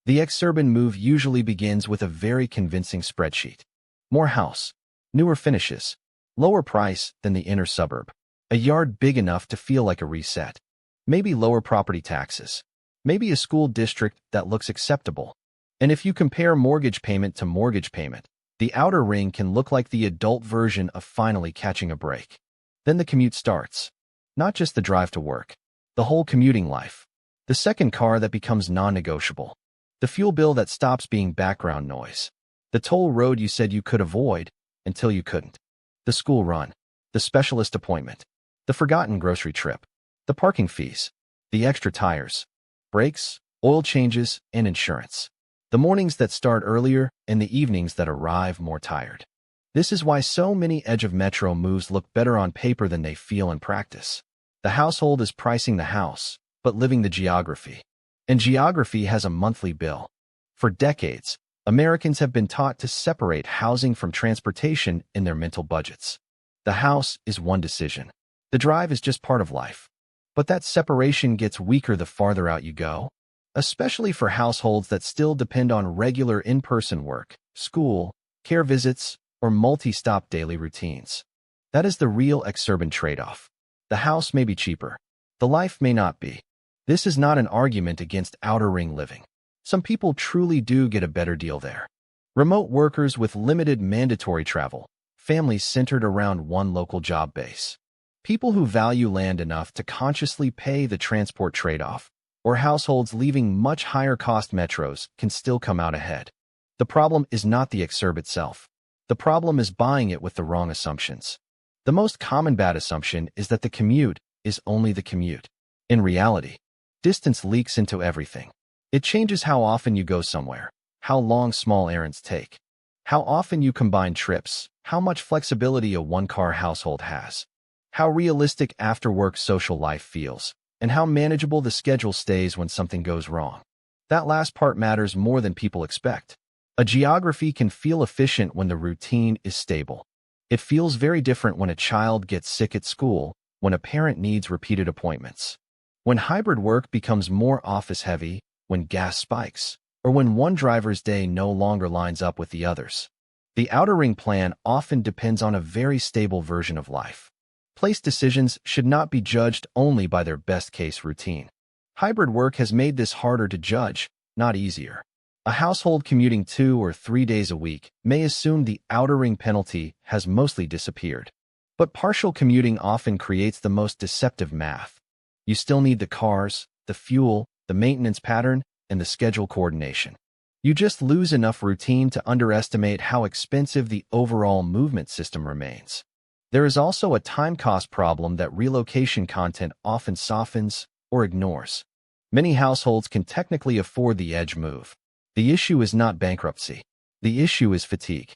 The Exurban move usually begins with a very convincing spreadsheet. More house, newer finishes, lower price than the inner suburb, a yard big enough to feel like a reset, maybe lower property taxes, maybe a school district that looks acceptable. And if you compare mortgage payment to mortgage payment, the outer ring can look like the adult version of finally catching a break. Then the commute starts. Not just the drive to work, the whole commuting life. The second car that becomes non-negotiable. The fuel bill that stops being background noise. The toll road you said you could avoid until you couldn't. The school run. The specialist appointment. The forgotten grocery trip. The parking fees. The extra tires. Brakes, oil changes, and insurance. The mornings that start earlier and the evenings that arrive more tired. This is why so many edge of metro moves look better on paper than they feel in practice. The household is pricing the house, but living the geography. And geography has a monthly bill. For decades, Americans have been taught to separate housing from transportation in their mental budgets. The house is one decision. The drive is just part of life. But that separation gets weaker the farther out you go, especially for households that still depend on regular in-person work, school, care visits, or multi-stop daily routines. That is the real Exurban trade-off. The house may be cheaper. The life may not be. This is not an argument against outer ring living. Some people truly do get a better deal there. Remote workers with limited mandatory travel, families centered around one local job base. People who value land enough to consciously pay the transport trade-off, or households leaving much higher-cost metros can still come out ahead. The problem is not the Exurb itself. The problem is buying it with the wrong assumptions. The most common bad assumption is that the commute is only the commute. In reality, distance leaks into everything. It changes how often you go somewhere, how long small errands take, how often you combine trips, how much flexibility a one-car household has, how realistic after-work social life feels, and how manageable the schedule stays when something goes wrong. That last part matters more than people expect. A geography can feel efficient when the routine is stable. It feels very different when a child gets sick at school, when a parent needs repeated appointments. When hybrid work becomes more office-heavy, when gas spikes, or when one driver's day no longer lines up with the others. The outer ring plan often depends on a very stable version of life. Place decisions should not be judged only by their best-case routine. Hybrid work has made this harder to judge, not easier. A household commuting 2 or 3 days a week may assume the outer ring penalty has mostly disappeared. But partial commuting often creates the most deceptive math. You still need the cars, the fuel, the maintenance pattern, and the schedule coordination. You just lose enough routine to underestimate how expensive the overall movement system remains. There is also a time cost problem that relocation content often softens or ignores. Many households can technically afford the edge move. The issue is not bankruptcy. The issue is fatigue.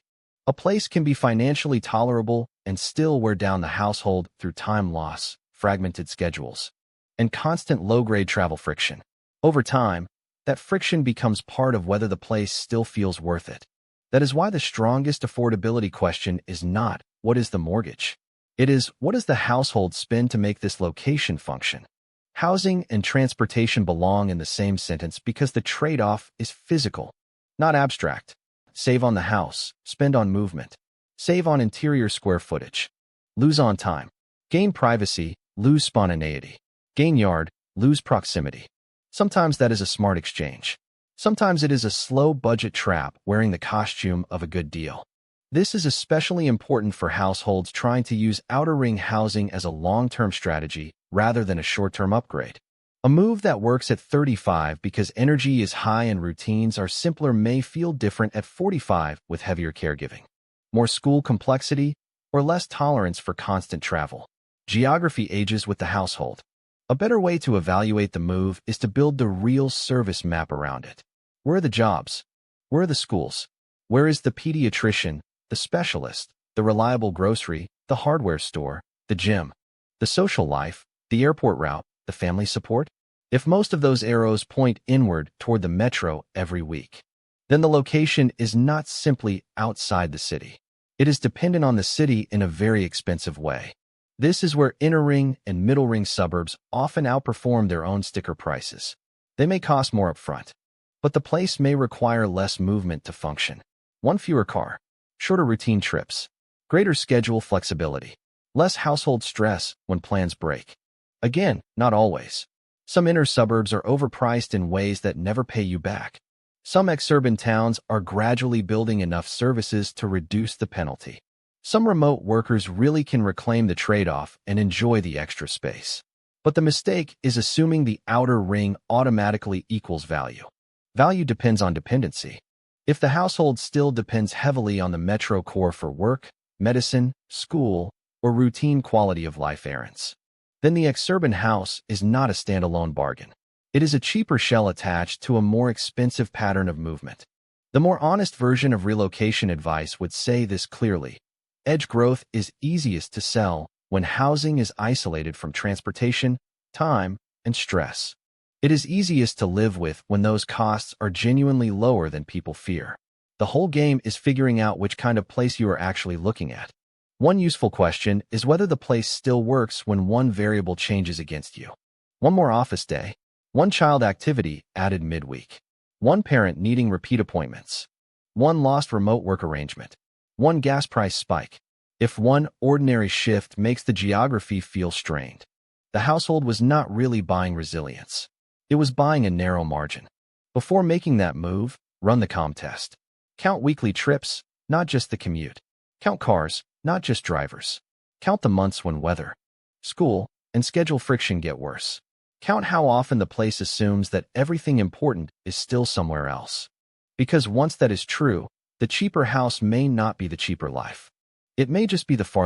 A place can be financially tolerable and still wear down the household through time loss, fragmented schedules, and constant low-grade travel friction. Over time, that friction becomes part of whether the place still feels worth it. That is why the strongest affordability question is not, what is the mortgage? It is, what does the household spend to make this location function? Housing and transportation belong in the same sentence because the trade-off is physical, not abstract. Save on the house, spend on movement. Save on interior square footage. Lose on time. Gain privacy, lose spontaneity. Gain yard, lose proximity. Sometimes that is a smart exchange. Sometimes it is a slow budget trap wearing the costume of a good deal. This is especially important for households trying to use outer ring housing as a long-term strategy rather than a short-term upgrade. A move that works at 35 because energy is high and routines are simpler may feel different at 45 with heavier caregiving, more school complexity, or less tolerance for constant travel. Geography ages with the household. A better way to evaluate the move is to build the real service map around it. Where are the jobs? Where are the schools? Where is the pediatrician, the specialist, the reliable grocery, the hardware store, the gym, the social life, the airport route, the family support? If most of those arrows point inward toward the metro every week, then the location is not simply outside the city. It is dependent on the city in a very expensive way. This is where inner ring and middle ring suburbs often outperform their own sticker prices. They may cost more upfront, but the place may require less movement to function. One fewer car, shorter routine trips, greater schedule flexibility, less household stress when plans break. Again, not always. Some inner suburbs are overpriced in ways that never pay you back. Some exurban towns are gradually building enough services to reduce the penalty. Some remote workers really can reclaim the trade-off and enjoy the extra space. But the mistake is assuming the outer ring automatically equals value. Value depends on dependency. If the household still depends heavily on the metro core for work, medicine, school, or routine quality of life errands, then the exurban house is not a standalone bargain. It is a cheaper shell attached to a more expensive pattern of movement. The more honest version of relocation advice would say this clearly. Edge growth is easiest to sell when housing is isolated from transportation, time, and stress. It is easiest to live with when those costs are genuinely lower than people fear. The whole game is figuring out which kind of place you are actually looking at. One useful question is whether the place still works when one variable changes against you. One more office day, one child activity added midweek, one parent needing repeat appointments, one lost remote work arrangement, one gas price spike. If one ordinary shift makes the geography feel strained, the household was not really buying resilience. It was buying a narrow margin. Before making that move, run the COM test. Count weekly trips, not just the commute. Count cars, not just drivers. Count the months when weather, school, and schedule friction get worse. Count how often the place assumes that everything important is still somewhere else. Because once that is true, the cheaper house may not be the cheaper life. It may just be the farther